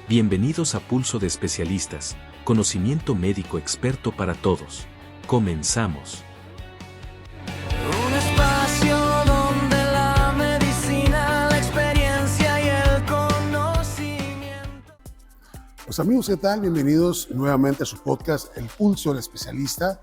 Bienvenidos a Pulso de Especialistas, conocimiento médico experto para todos. Comenzamos. Un espacio donde la medicina, la experiencia y el conocimiento. Pues amigos, ¿qué tal? Bienvenidos nuevamente a su podcast, El Pulso del Especialista.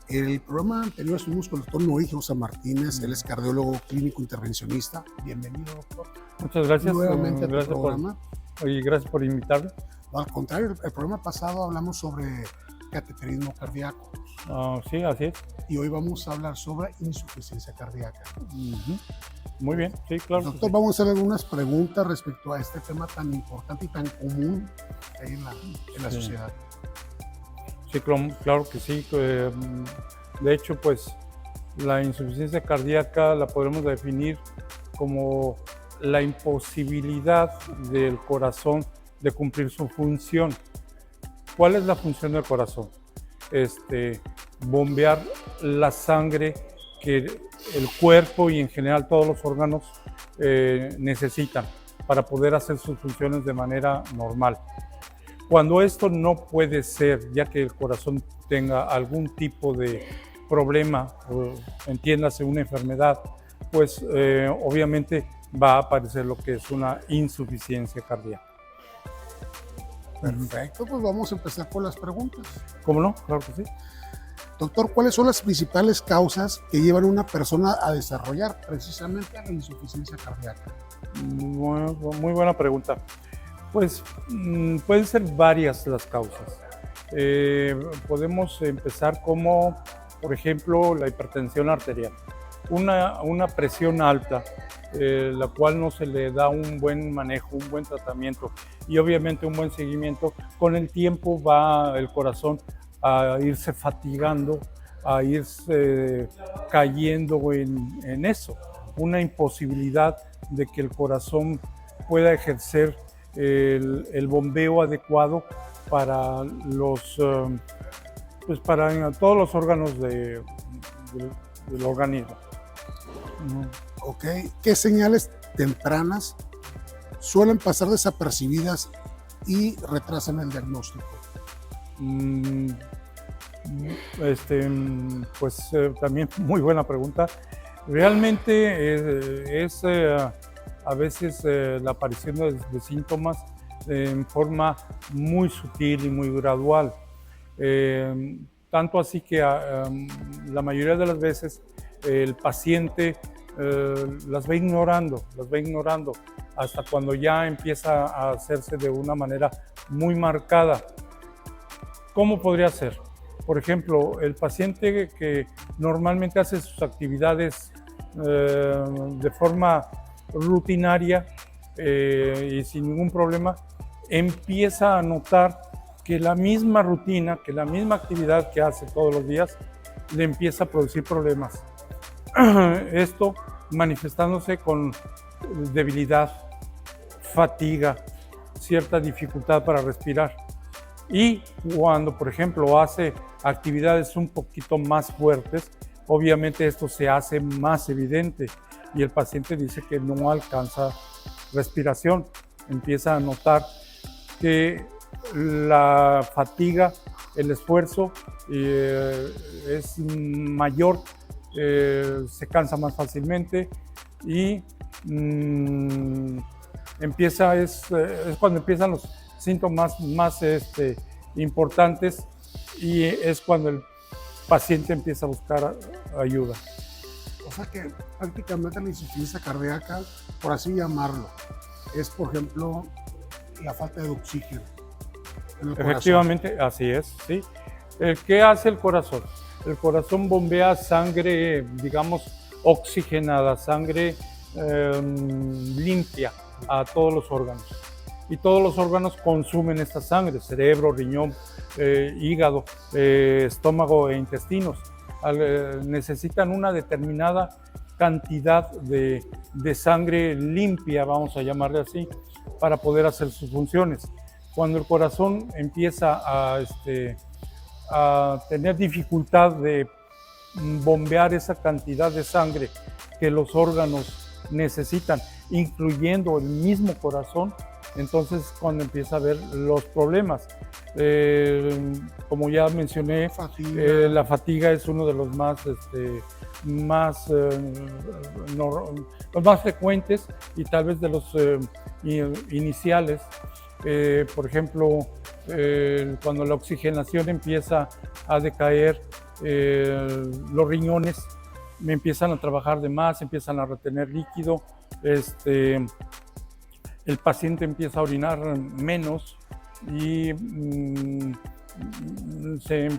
El programa anterior estuvimos con el doctor Noé José Martínez, él es cardiólogo clínico intervencionista. Bienvenido, doctor. Muchas gracias. Nuevamente a tu Gracias programa. Y gracias por invitarme. No, al contrario, el programa pasado hablamos sobre cateterismo cardíaco Sí, así es. y hoy vamos a hablar sobre insuficiencia cardíaca. Muy bien, sí, claro. Doctor, Sí. vamos a hacer algunas preguntas respecto a este tema tan importante y tan común que hay en la Sí. sociedad. Sí, claro que sí. De hecho, pues la insuficiencia cardíaca la podemos definir como la imposibilidad del corazón de cumplir su función. ¿Cuál es la función del corazón? Bombear la sangre que el cuerpo y en general todos los órganos necesitan para poder hacer sus funciones de manera normal. Cuando esto no puede ser, ya que el corazón tenga algún tipo de problema, o entiéndase una enfermedad, pues obviamente va a aparecer lo que es una insuficiencia cardíaca. Perfecto, pues vamos a empezar con las preguntas. ¿Cómo no? Claro que sí. Doctor, ¿cuáles son las principales causas que llevan a una persona a desarrollar precisamente la insuficiencia cardíaca? Muy buena pregunta. Pues pueden ser varias las causas. Podemos empezar como, por ejemplo, la hipertensión arterial. Una presión alta, la cual no se le da un buen manejo, un buen tratamiento y obviamente un buen seguimiento. Con el tiempo va el corazón a irse fatigando, a irse cayendo en eso. Una imposibilidad de que el corazón pueda ejercer el bombeo adecuado para para todos los órganos del organismo. Ok, ¿qué señales tempranas suelen pasar desapercibidas y retrasan el diagnóstico? También muy buena pregunta. Realmente es a veces la aparición de síntomas en forma muy sutil y muy gradual. Tanto así que la mayoría de las veces el paciente las va ignorando hasta cuando ya empieza a hacerse de una manera muy marcada. ¿Cómo podría ser? Por ejemplo, el paciente que normalmente hace sus actividades de forma rutinaria y sin ningún problema, empieza a notar que la misma rutina, que la misma actividad que hace todos los días, le empieza a producir problemas. Esto manifestándose con debilidad, fatiga, cierta dificultad para respirar. Y cuando, por ejemplo, hace actividades un poquito más fuertes, obviamente esto se hace más evidente y el paciente dice que no alcanza respiración. Empieza a notar que la fatiga, el esfuerzo es mayor, se cansa más fácilmente y es cuando empiezan los síntomas más importantes y es cuando el paciente empieza a buscar ayuda. O sea que prácticamente la insuficiencia cardíaca, por así llamarlo, es por ejemplo la falta de oxígeno en el corazón. Efectivamente, así es, sí. ¿Qué hace el corazón? El corazón bombea sangre, digamos, oxigenada, sangre limpia a todos los órganos. Y todos los órganos consumen esta sangre, cerebro, riñón, hígado, estómago e intestinos. Necesitan una determinada cantidad de sangre limpia, vamos a llamarle así, para poder hacer sus funciones. Cuando el corazón empieza a tener dificultad de bombear esa cantidad de sangre que los órganos necesitan, incluyendo el mismo corazón, Entonces, cuando empieza a ver los problemas. Como ya mencioné, la fatiga es uno de los los más frecuentes y tal vez de los iniciales. Por ejemplo, cuando la oxigenación empieza a decaer, los riñones me empiezan a trabajar de más, empiezan a retener líquido, el paciente empieza a orinar menos y se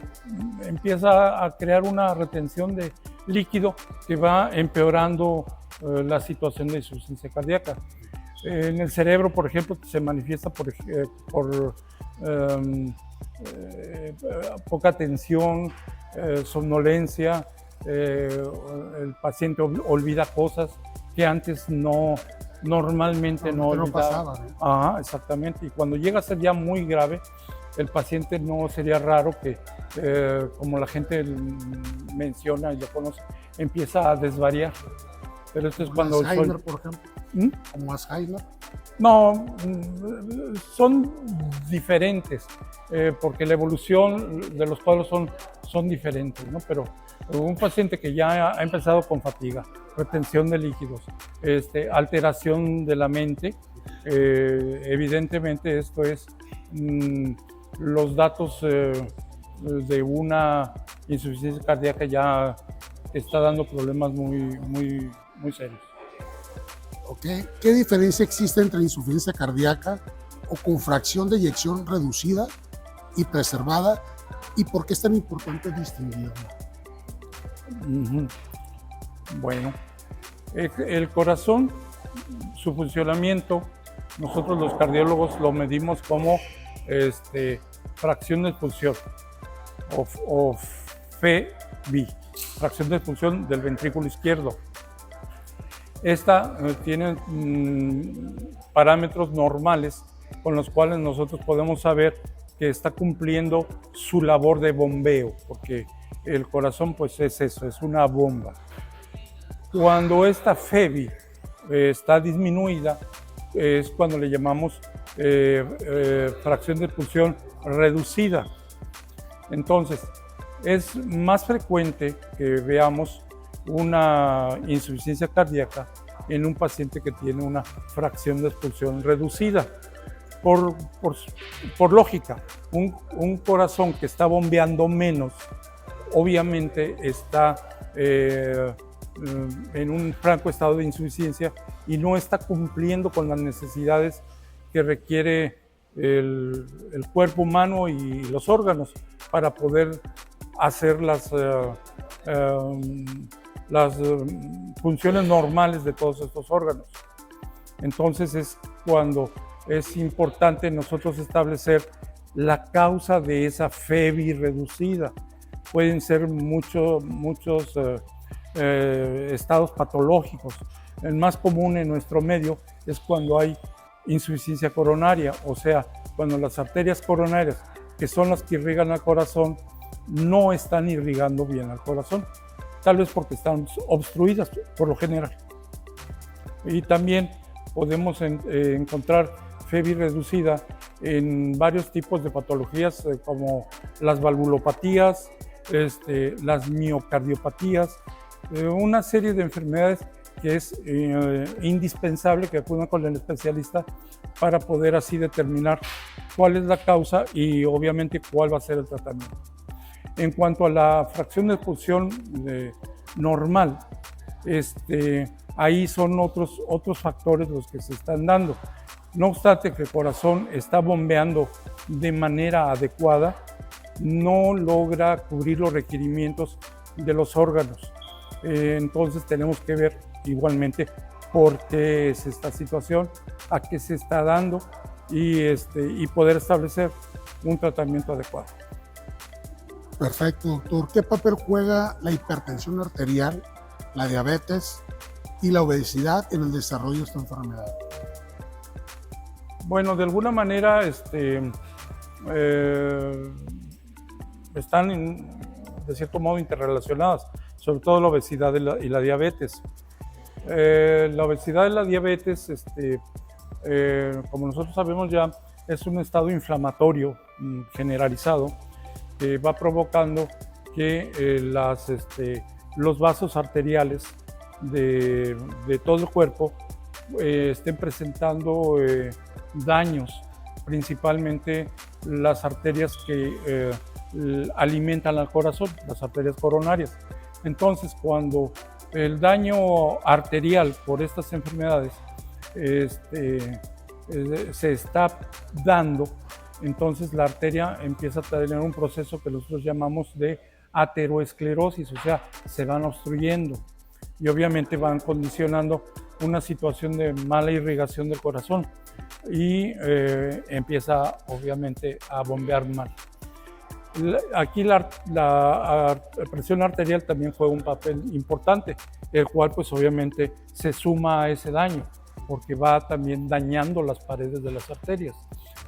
empieza a crear una retención de líquido que va empeorando la situación de insuficiencia cardíaca. En el cerebro, por ejemplo, se manifiesta por poca tensión, somnolencia, el paciente olvida cosas que antes normalmente no pasaba, ¿no? Ajá, exactamente. Y cuando llega a ser ya muy grave, el paciente no sería raro que, como la gente menciona y lo conoce, empieza a desvariar. Pero esto es cuando... Alzheimer, por ejemplo. Como Alzheimer. No, son diferentes, porque la evolución de los cuadros son diferentes, ¿no? Pero un paciente que ya ha empezado con fatiga, retención de líquidos, alteración de la mente, evidentemente esto es los datos de una insuficiencia cardíaca ya está dando problemas muy serios. Okay. ¿Qué diferencia existe entre insuficiencia cardíaca o con fracción de eyección reducida y preservada? ¿Y por qué es tan importante distinguirlo? Bueno, el corazón, su funcionamiento, nosotros los cardiólogos lo medimos como fracción de expulsión o FEV, fracción de expulsión del ventrículo izquierdo. Esta tiene parámetros normales con los cuales nosotros podemos saber que está cumpliendo su labor de bombeo, porque el corazón pues es eso, es una bomba. Cuando esta FEV está disminuida, es cuando le llamamos fracción de expulsión reducida. Entonces, es más frecuente que veamos una insuficiencia cardíaca en un paciente que tiene una fracción de expulsión reducida. Por lógica, un corazón que está bombeando menos, obviamente está en un franco estado de insuficiencia y no está cumpliendo con las necesidades que requiere el cuerpo humano y los órganos para poder hacer las funciones normales de todos estos órganos. Entonces es cuando es importante nosotros establecer la causa de esa FEV reducida. Pueden ser muchos estados patológicos. El más común en nuestro medio es cuando hay insuficiencia coronaria, o sea, cuando las arterias coronarias, que son las que irrigan al corazón, no están irrigando bien al corazón, tal vez porque están obstruidas por lo general. Y también podemos encontrar FEV reducida en varios tipos de patologías como las valvulopatías, las miocardiopatías, una serie de enfermedades que es indispensable que acudan con el especialista para poder así determinar cuál es la causa y obviamente cuál va a ser el tratamiento. En cuanto a la fracción de expulsión normal, ahí son otros factores los que se están dando. No obstante que el corazón está bombeando de manera adecuada, no logra cubrir los requerimientos de los órganos. Entonces tenemos que ver igualmente por qué es esta situación, a qué se está dando y poder establecer un tratamiento adecuado. Perfecto, doctor. ¿Qué papel juega la hipertensión arterial, la diabetes y la obesidad en el desarrollo de esta enfermedad? Bueno, de alguna manera están de cierto modo interrelacionadas, sobre todo la obesidad y la diabetes. La obesidad y la diabetes como nosotros sabemos ya, es un estado inflamatorio generalizado que va provocando que los vasos arteriales de todo el cuerpo estén presentando daños, principalmente las arterias que alimentan al corazón, las arterias coronarias. Entonces, cuando el daño arterial por estas enfermedades se está dando, entonces la arteria empieza a tener un proceso que nosotros llamamos de ateroesclerosis, o sea, se van obstruyendo y obviamente van condicionando una situación de mala irrigación del corazón y empieza obviamente a bombear mal. Aquí la presión arterial también juega un papel importante, el cual pues obviamente se suma a ese daño, porque va también dañando las paredes de las arterias.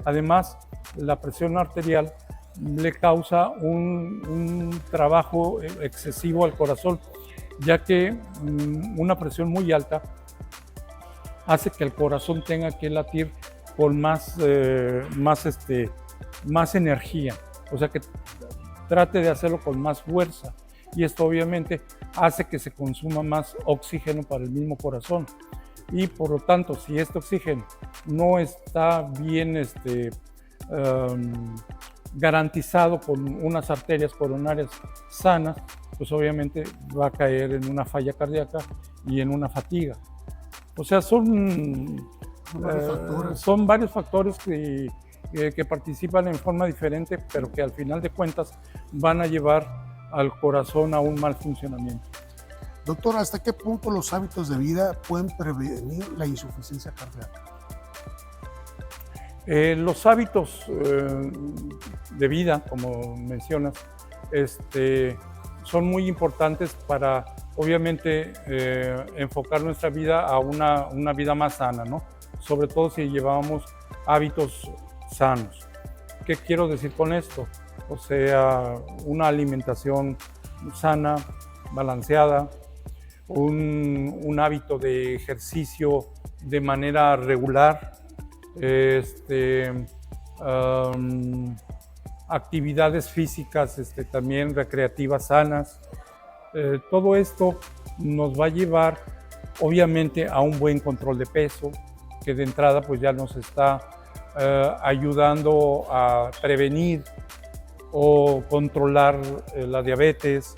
Además, la presión arterial le causa un trabajo excesivo al corazón, ya que una presión muy alta hace que el corazón tenga que latir con más energía, o sea que trate de hacerlo con más fuerza, y esto obviamente hace que se consuma más oxígeno para el mismo corazón, y por lo tanto, si este oxígeno no está bien garantizado con unas arterias coronarias sanas, pues obviamente va a caer en una falla cardíaca y en una fatiga. O sea, son varios factores que participan en forma diferente, pero que al final de cuentas van a llevar al corazón a un mal funcionamiento. Doctor, ¿hasta qué punto los hábitos de vida pueden prevenir la insuficiencia cardíaca? Los hábitos de vida, como mencionas, son muy importantes para, obviamente, enfocar nuestra vida a una vida más sana, ¿no? Sobre todo si llevamos hábitos sanos. ¿Qué quiero decir con esto? O sea, una alimentación sana, balanceada, un hábito de ejercicio de manera regular, actividades físicas también recreativas sanas. Todo esto nos va a llevar obviamente a un buen control de peso, que de entrada pues ya nos está ayudando a prevenir o controlar la diabetes.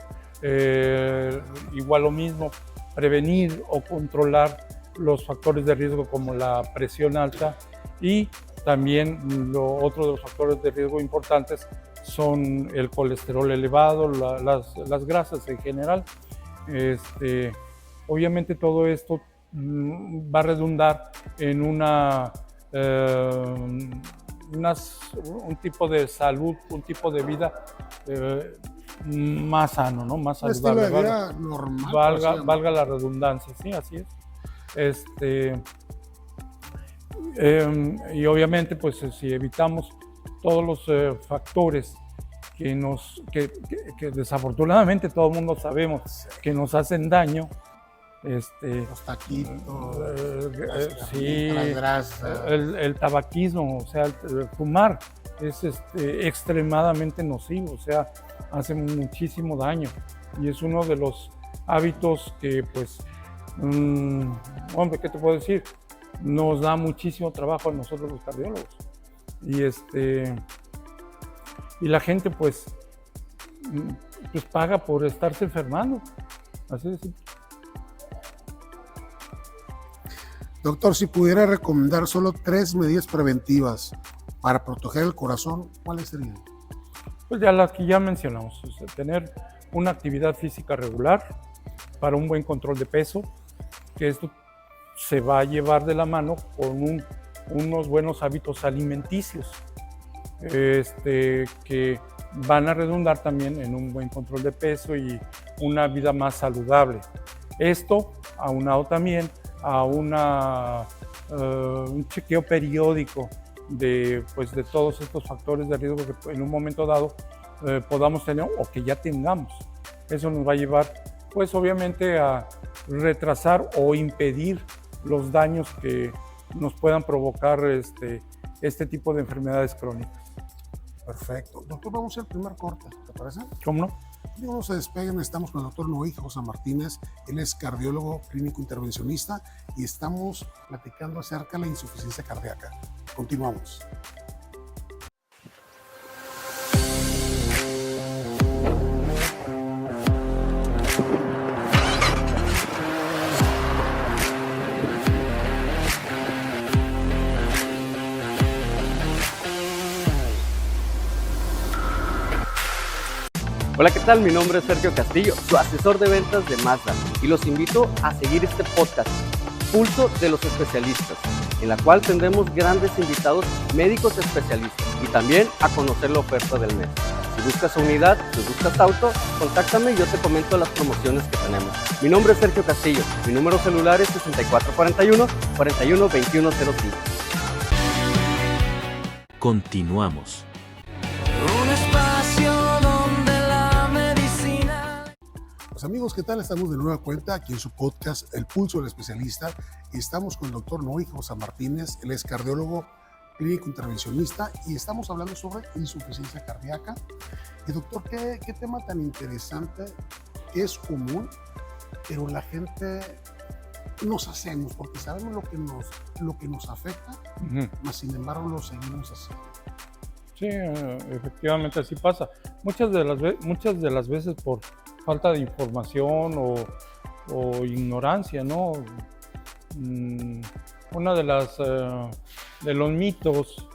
Igual lo mismo, prevenir o controlar los factores de riesgo como la presión alta, y también otro de los factores de riesgo importantes son el colesterol elevado, las grasas en general. Obviamente todo esto va a redundar en un tipo de salud, un tipo de vida más sano, ¿no? Más saludable. Estilo de vida normal. Valga la redundancia, sí, así es. Y obviamente, pues si evitamos todos los factores que desafortunadamente todo el mundo sabemos que nos hacen daño, los taquitos, sí, las grasas, el tabaquismo, o sea, el fumar es extremadamente nocivo, o sea, hace muchísimo daño, y es uno de los hábitos que, pues, hombre, ¿qué te puedo decir? Nos da muchísimo trabajo a nosotros los cardiólogos, y la gente pues paga por estarse enfermando, así de simple. Doctor, si pudiera recomendar solo 3 medidas preventivas para proteger el corazón, ¿cuáles serían? Pues ya las que ya mencionamos, o sea, tener una actividad física regular para un buen control de peso, que esto se va a llevar de la mano con unos buenos hábitos alimenticios, que van a redundar también en un buen control de peso y una vida más saludable. Esto aunado también a un chequeo periódico de todos estos factores de riesgo que en un momento dado podamos tener o que ya tengamos. Eso nos va a llevar, pues obviamente, a retrasar o impedir los daños que nos puedan provocar este tipo de enfermedades crónicas. Perfecto. Doctor, vamos al primer corte, ¿te parece? ¿Cómo no? No se despeguen, estamos con el doctor Noé José Martínez, él es cardiólogo clínico intervencionista y estamos platicando acerca de la insuficiencia cardíaca. Continuamos. Hola, ¿qué tal? Mi nombre es Sergio Castillo, su asesor de ventas de Mazda, y los invito a seguir este podcast, Pulso de los Especialistas, en la cual tendremos grandes invitados médicos especialistas y también a conocer la oferta del mes. Si buscas unidad, si buscas auto, contáctame y yo te comento las promociones que tenemos. Mi nombre es Sergio Castillo, mi número celular es 6441-412105. Continuamos. Un espacio donde la medicina. Pues amigos, ¿qué tal? Estamos de nueva cuenta aquí en su podcast El Pulso del Especialista y estamos con el doctor Noé José Martínez, él es cardiólogo clínico intervencionista y estamos hablando sobre insuficiencia cardíaca. Y doctor, ¿qué tema tan interesante? Es común, pero la gente nos hacemos porque sabemos lo que nos afecta, mas sin embargo lo seguimos haciendo. Sí, efectivamente así pasa. Muchas de las veces por falta de información o ignorancia, ¿no? Una de los mitos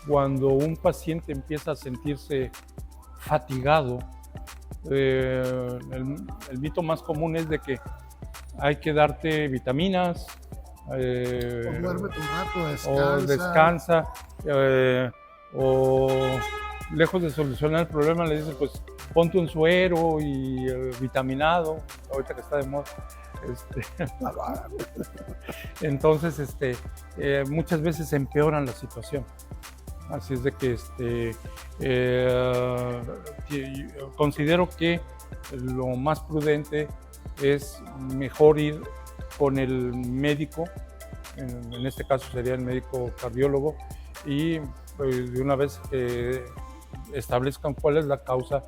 cuando un paciente empieza a sentirse fatigado, el mito más común es de que hay que darte vitaminas, O duérmete un rato, o descansa, o lejos de solucionar el problema le dicen pues ponte un suero y vitaminado, ahorita que está de moda. Entonces muchas veces empeoran la situación. Así es de que considero que lo más prudente es mejor ir con el médico, en este caso sería el médico cardiólogo, y pues, de una vez que establezcan cuál es la causa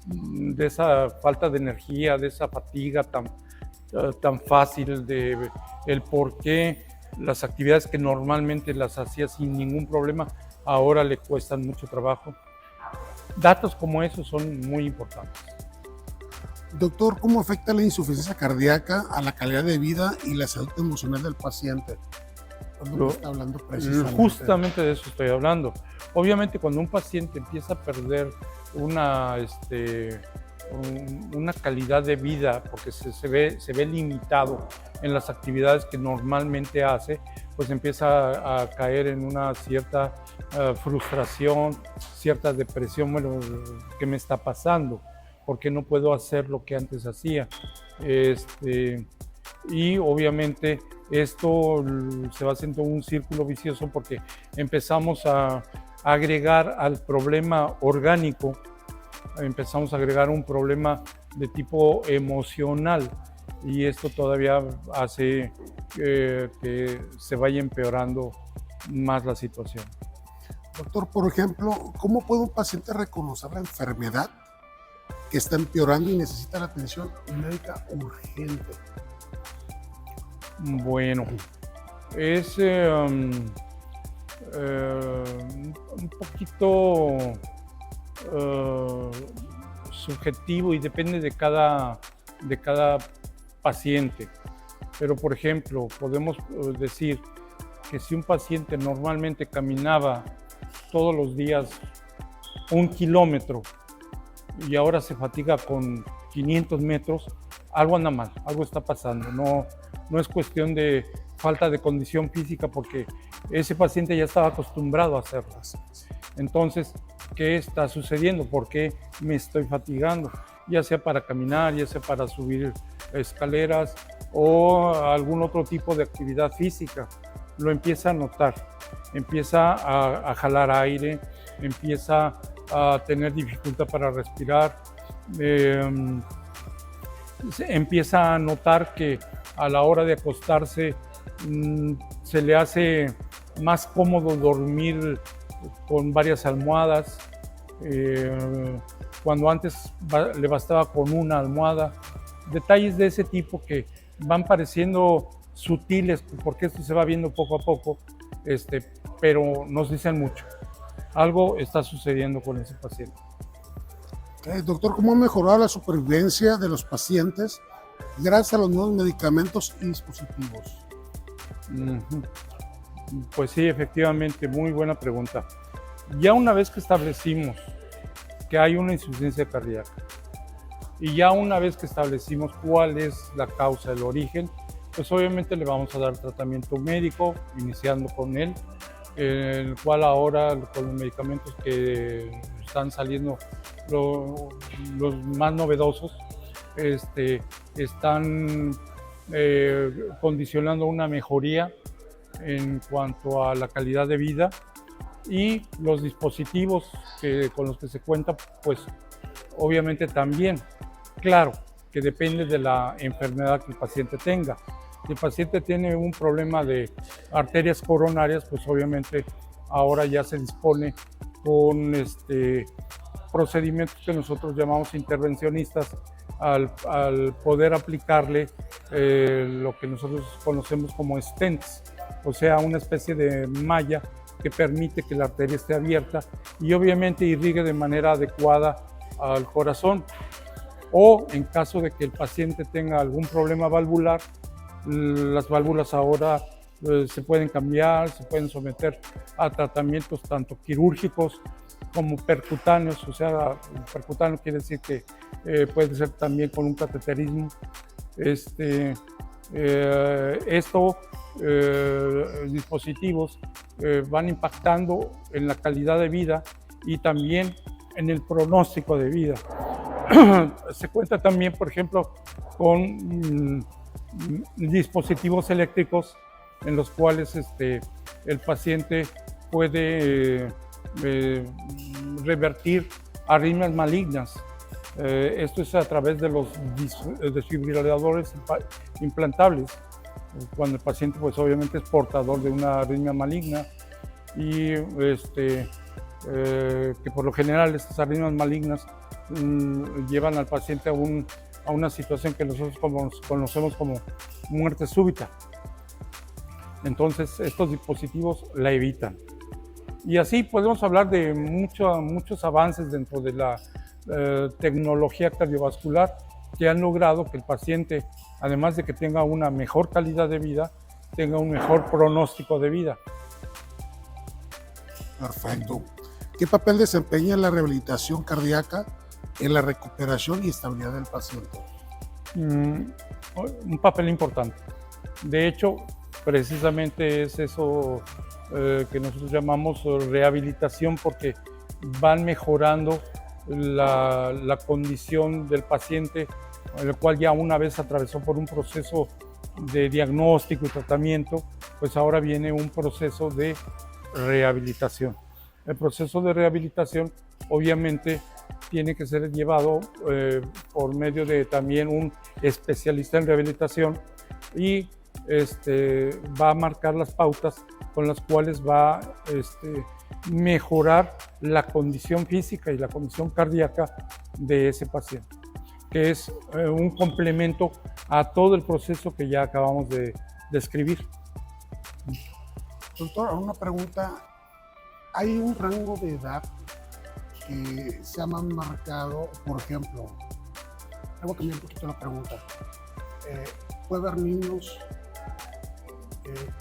de esa falta de energía, de esa fatiga tan fácil, de el por qué las actividades que normalmente las hacía sin ningún problema ahora le cuestan mucho trabajo. Datos como esos son muy importantes. Doctor, ¿cómo afecta la insuficiencia cardíaca a la calidad de vida y la salud emocional del paciente? Está hablando precisamente. Justamente de eso estoy hablando. Obviamente cuando un paciente empieza a perder una calidad de vida porque se ve limitado en las actividades que normalmente hace, pues empieza a caer en una cierta frustración, cierta depresión. Bueno, ¿qué me está pasando? ¿Por qué no puedo hacer lo que antes hacía? Y obviamente esto se va haciendo un círculo vicioso porque empezamos a agregar al problema orgánico, empezamos a agregar un problema de tipo emocional y esto todavía hace que se vaya empeorando más la situación. Doctor, por ejemplo, ¿cómo puede un paciente reconocer la enfermedad que está empeorando y necesita la atención médica urgente? Bueno, es un poquito subjetivo y depende de cada paciente. Pero, por ejemplo, podemos decir que si un paciente normalmente caminaba todos los días 1 kilómetro y ahora se fatiga con 500 metros, algo anda mal, algo está pasando. No es cuestión de falta de condición física porque ese paciente ya estaba acostumbrado a hacerlo. Entonces, ¿qué está sucediendo? ¿Por qué me estoy fatigando? Ya sea para caminar, ya sea para subir escaleras o algún otro tipo de actividad física. Lo empieza a notar, empieza a jalar aire, empieza a tener dificultad para respirar, empieza a notar que a la hora de acostarse se le hace más cómodo dormir con varias almohadas, cuando antes le bastaba con una almohada. Detalles de ese tipo que van pareciendo sutiles, porque esto se va viendo poco a poco, pero nos dicen mucho. Algo está sucediendo con ese paciente. Doctor, ¿cómo ha mejorado la supervivencia de los pacientes gracias a los nuevos medicamentos y dispositivos? Pues sí, efectivamente, muy buena pregunta. Ya una vez que establecimos que hay una insuficiencia cardíaca y ya una vez que establecimos cuál es la causa, el origen, pues obviamente le vamos a dar tratamiento médico, iniciando con él, el cual ahora con los medicamentos que están saliendo, los más novedosos, están condicionando una mejoría en cuanto a la calidad de vida, y los dispositivos con los que se cuenta, pues obviamente también. Claro que depende de la enfermedad que el paciente tenga. Si el paciente tiene un problema de arterias coronarias, pues obviamente ahora ya se dispone con procedimientos que nosotros llamamos intervencionistas, al poder aplicarle lo que nosotros conocemos como stents, o sea, una especie de malla que permite que la arteria esté abierta y obviamente irrigue de manera adecuada al corazón. O en caso de que el paciente tenga algún problema valvular, las válvulas ahora se pueden cambiar, se pueden someter a tratamientos tanto quirúrgicos como percutáneos. O sea, percutáneo quiere decir que puede ser también con un cateterismo. Dispositivos van impactando en la calidad de vida y también en el pronóstico de vida. Se cuenta también, por ejemplo, con dispositivos eléctricos en los cuales el paciente puede revertir arritmias malignas. Esto es a través de los desfibriladores implantables, cuando el paciente pues obviamente es portador de una arritmia maligna, y que por lo general estas arritmias malignas llevan al paciente a una situación que nosotros conocemos como muerte súbita. Entonces estos dispositivos la evitan. Y así podemos hablar de muchos avances dentro de la tecnología cardiovascular que han logrado que el paciente, además de que tenga una mejor calidad de vida, tenga un mejor pronóstico de vida. Perfecto. ¿Qué papel desempeña la rehabilitación cardíaca en la recuperación y estabilidad del paciente? Un papel importante. De hecho, precisamente es eso que nosotros llamamos rehabilitación, porque van mejorando la condición del paciente, el cual ya una vez atravesó por un proceso de diagnóstico y tratamiento, pues ahora viene un proceso de rehabilitación. El proceso de rehabilitación obviamente tiene que ser llevado por medio de también un especialista en rehabilitación, y va a marcar las pautas con las cuales va a mejorar la condición física y la condición cardíaca de ese paciente, que es un complemento a todo el proceso que ya acabamos de describir. Doctor, una pregunta. ¿Hay un rango de edad que se ha marcado? Por ejemplo, voy a cambiar un poquito la pregunta. ¿Puede haber niños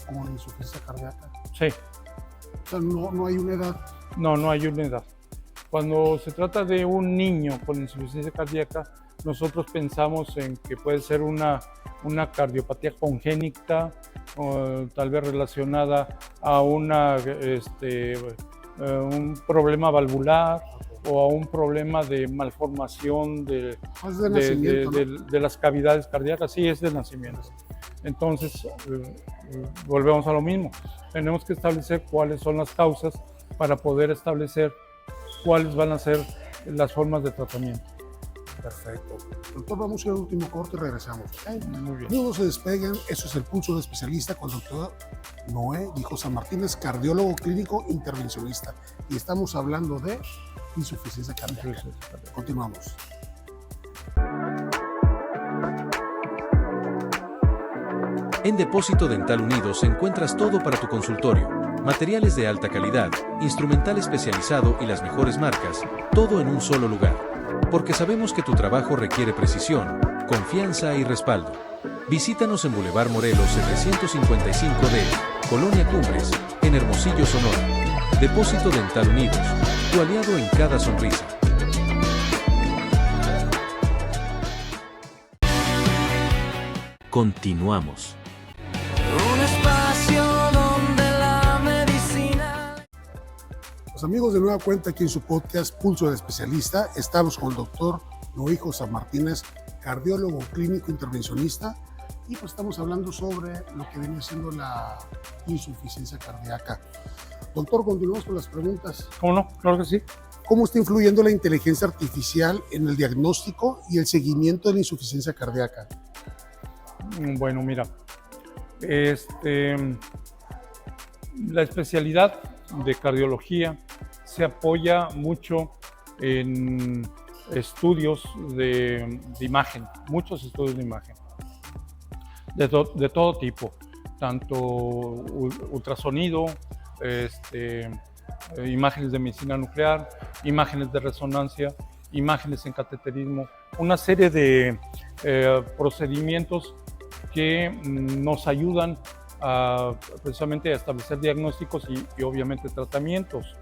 con insuficiencia cardíaca? Sí. O sea, no hay una edad. No hay una edad. Cuando se trata de un niño con insuficiencia cardíaca, nosotros pensamos en que puede ser una cardiopatía congénita, o tal vez relacionada a un problema o a un problema de malformación de las cavidades cardíacas. Sí, es de nacimiento. Entonces, volvemos a lo mismo. Tenemos que establecer cuáles son las causas para poder establecer cuáles van a ser las formas de tratamiento. Perfecto. Doctor, vamos a ir al último corte y regresamos. ¿Okay? Muy bien. No se despeguen, eso es el Pulso de Especialista con el doctor Noé Hinojosa Martínez, cardiólogo clínico intervencionista. Y estamos hablando de insuficiencia cardíaca. Continuamos. En Depósito Dental Unidos encuentras todo para tu consultorio. Materiales de alta calidad, instrumental especializado y las mejores marcas, todo en un solo lugar. Porque sabemos que tu trabajo requiere precisión, confianza y respaldo. Visítanos en Boulevard Morelos 755D, Colonia Cumbres, en Hermosillo, Sonora. Depósito Dental Unidos, tu aliado en cada sonrisa. Continuamos. Un espacio donde la medicina. Los amigos, de nueva cuenta aquí en su podcast Pulso del Especialista, estamos con el doctor Noé Hinojosa Martínez, cardiólogo clínico intervencionista, y pues estamos hablando sobre lo que viene siendo la insuficiencia cardíaca. Doctor, continuamos con las preguntas. ¿Cómo no? Claro que sí. ¿Cómo está influyendo la inteligencia artificial en el diagnóstico y el seguimiento de la insuficiencia cardíaca? Bueno, mira, la especialidad de cardiología se apoya mucho en estudios de imagen, muchos estudios de imagen, de todo tipo, tanto ultrasonido, imágenes de medicina nuclear, imágenes de resonancia, imágenes en cateterismo, una serie de procedimientos que nos ayudan precisamente a establecer diagnósticos y obviamente tratamientos.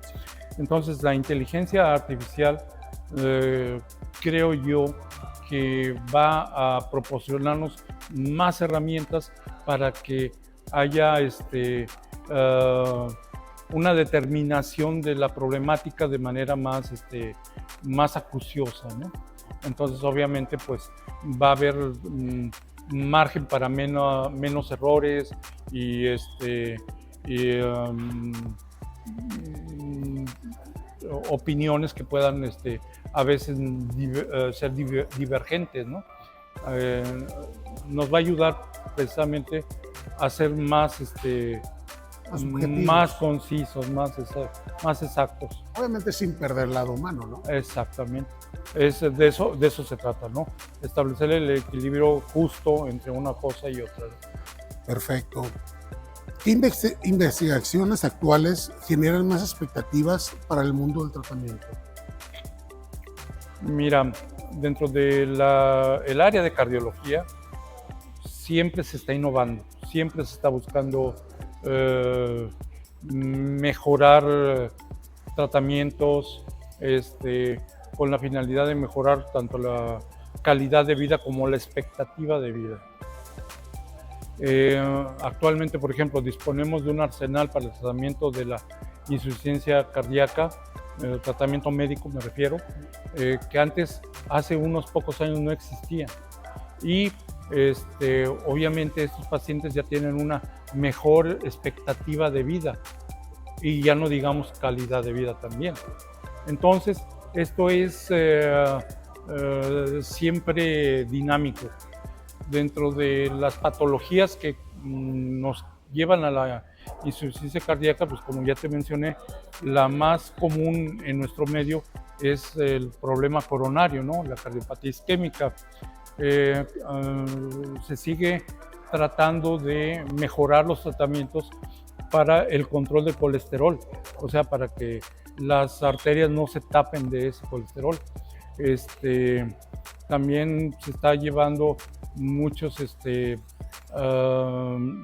Entonces la inteligencia artificial creo yo que va a proporcionarnos más herramientas para que haya una determinación de la problemática de manera más acuciosa, ¿no? Entonces obviamente pues va a haber margen para menos errores y opiniones que puedan a veces ser divergentes, ¿no? Nos va a ayudar precisamente a ser más concisos, más exactos. Obviamente sin perder el lado humano, ¿no? Exactamente. De eso se trata, ¿no? Establecer el equilibrio justo entre una cosa y otra. Perfecto. ¿Qué investigaciones actuales generan más expectativas para el mundo del tratamiento? Mira, dentro del área de cardiología siempre se está innovando, siempre se está buscando mejorar tratamientos con la finalidad de mejorar tanto la calidad de vida como la expectativa de vida. Actualmente, por ejemplo, disponemos de un arsenal para el tratamiento de la insuficiencia cardíaca, el tratamiento médico me refiero, que antes, hace unos pocos años no existía. Y obviamente estos pacientes ya tienen una mejor expectativa de vida y ya no digamos calidad de vida también. Entonces, esto es siempre dinámico. Dentro de las patologías que nos llevan a la insuficiencia cardíaca, pues como ya te mencioné, la más común en nuestro medio es el problema coronario, ¿no? La cardiopatía isquémica. Se sigue tratando de mejorar los tratamientos para el control del colesterol, o sea, para que las arterias no se tapen de ese colesterol. También se está llevando muchos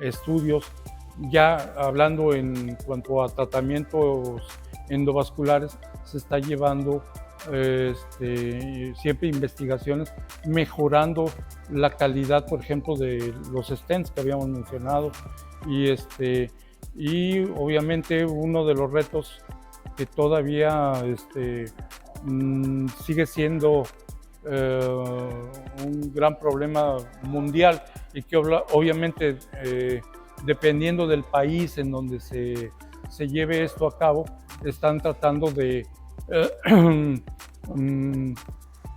estudios, ya hablando en cuanto a tratamientos endovasculares, se está llevando siempre investigaciones mejorando la calidad, por ejemplo, de los stents que habíamos mencionado, y obviamente uno de los retos que todavía sigue siendo un gran problema mundial y que obviamente dependiendo del país en donde se lleve esto a cabo, están tratando de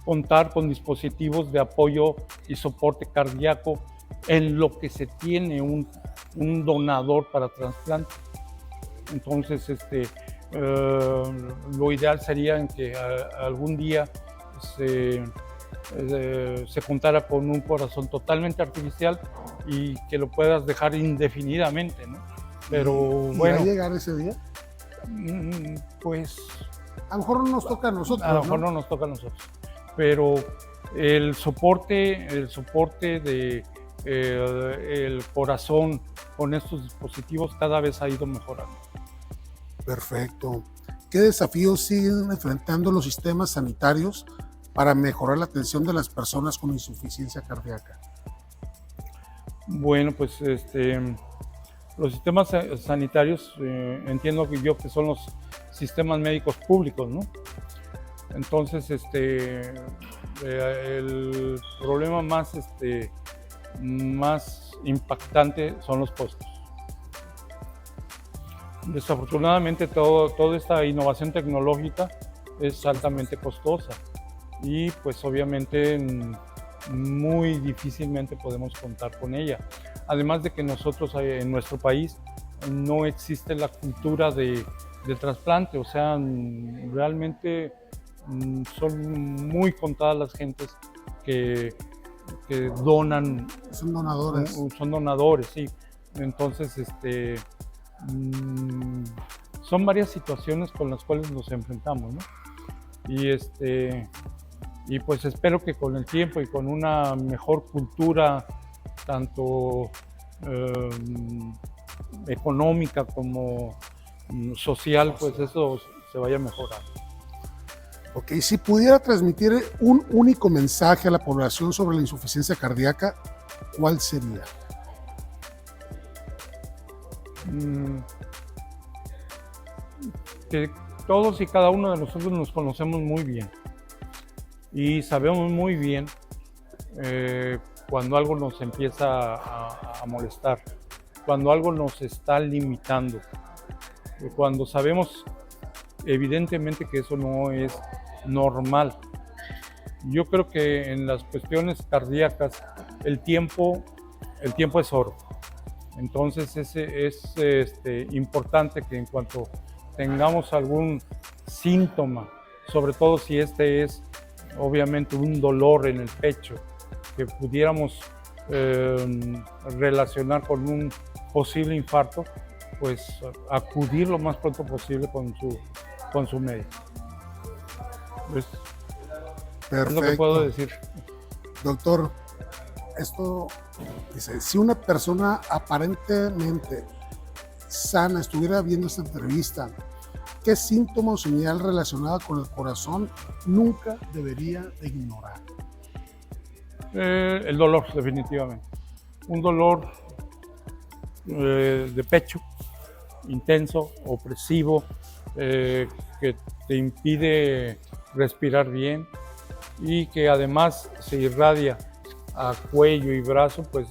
contar con dispositivos de apoyo y soporte cardíaco en lo que se tiene un donador para trasplante. Entonces, lo ideal sería en que algún día se contara con un corazón totalmente artificial y que lo puedas dejar indefinidamente, ¿no? Pero ¿Y bueno, va a llegar ese día? pues A lo mejor no nos toca a nosotros, a lo mejor no nos toca a nosotros, pero el soporte de el corazón con estos dispositivos cada vez ha ido mejorando. Perfecto. ¿Qué desafíos siguen enfrentando los sistemas sanitarios para mejorar la atención de las personas con insuficiencia cardíaca? Bueno, pues los sistemas sanitarios, entiendo yo que son los sistemas médicos públicos, ¿no? Entonces, el problema más impactante son los costos. Desafortunadamente, toda esta innovación tecnológica es altamente costosa y pues obviamente muy difícilmente podemos contar con ella. Además de que nosotros en nuestro país no existe la cultura de trasplante, o sea, realmente son muy contadas las gentes que donan. Son donadores. Son donadores, sí. Entonces, son varias situaciones con las cuales nos enfrentamos, ¿no? Y pues espero que con el tiempo y con una mejor cultura, tanto económica como social, pues eso se vaya mejorando. Ok, si pudiera transmitir un único mensaje a la población sobre la insuficiencia cardíaca, ¿cuál sería? Que todos y cada uno de nosotros nos conocemos muy bien y sabemos muy bien cuando algo nos empieza a molestar, cuando algo nos está limitando, cuando sabemos evidentemente que eso no es normal. Yo creo que en las cuestiones cardíacas el tiempo es oro. Entonces es importante que en cuanto tengamos algún síntoma, sobre todo si es obviamente un dolor en el pecho, que pudiéramos relacionar con un posible infarto, pues acudir lo más pronto posible con su médico. Es lo que puedo decir. Doctor, esto dice, si una persona aparentemente sana estuviera viendo esta entrevista, ¿qué síntoma o señal relacionada con el corazón nunca debería de ignorar? El dolor, definitivamente. Un dolor de pecho intenso, opresivo, que te impide respirar bien y que además se irradia a cuello y brazo, pues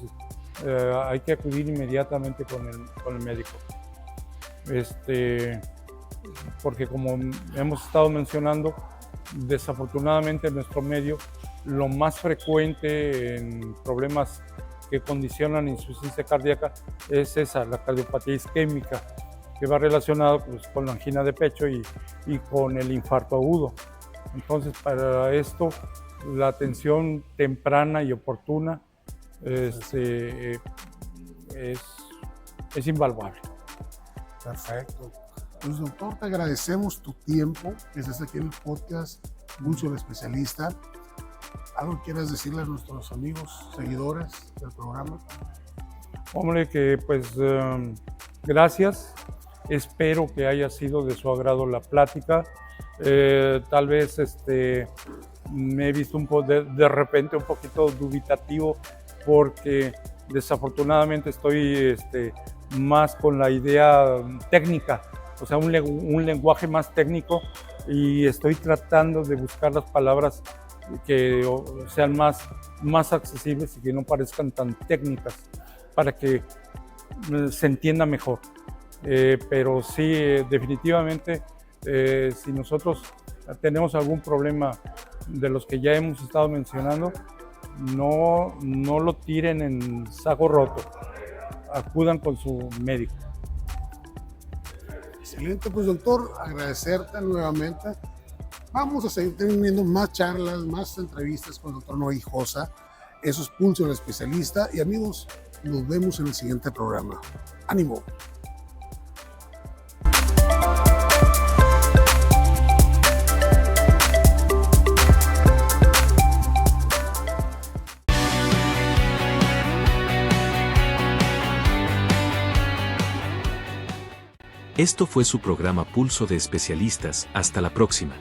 hay que acudir inmediatamente con el médico. Porque como hemos estado mencionando, desafortunadamente en nuestro medio lo más frecuente en problemas que condicionan insuficiencia cardíaca es la cardiopatía isquémica, que va relacionado pues, con la angina de pecho y con el infarto agudo. Entonces, para esto, la atención temprana y oportuna es invaluable. Perfecto. Pues doctor, te agradecemos tu tiempo que estés aquí en el podcast Pulso el Especialista. ¿Algo que quieras decirle a nuestros amigos, seguidores del programa? Hombre, que pues gracias. Espero que haya sido de su agrado la plática. Tal vez me he visto de repente un poquito dubitativo porque desafortunadamente estoy más con la idea técnica, o sea, un lenguaje más técnico, y estoy tratando de buscar las palabras que sean más accesibles y que no parezcan tan técnicas para que se entienda mejor. Pero sí, definitivamente, si nosotros tenemos algún problema de los que ya hemos estado mencionando, no lo tiren en saco roto, acudan con su médico. Excelente, pues doctor, agradecerte nuevamente. Vamos a seguir teniendo más charlas, más entrevistas con el doctor Noé Hinojosa. Eso es Pulso del Especialista. Y amigos, nos vemos en el siguiente programa. ¡Ánimo! Esto fue su programa Pulso de Especialistas. Hasta la próxima.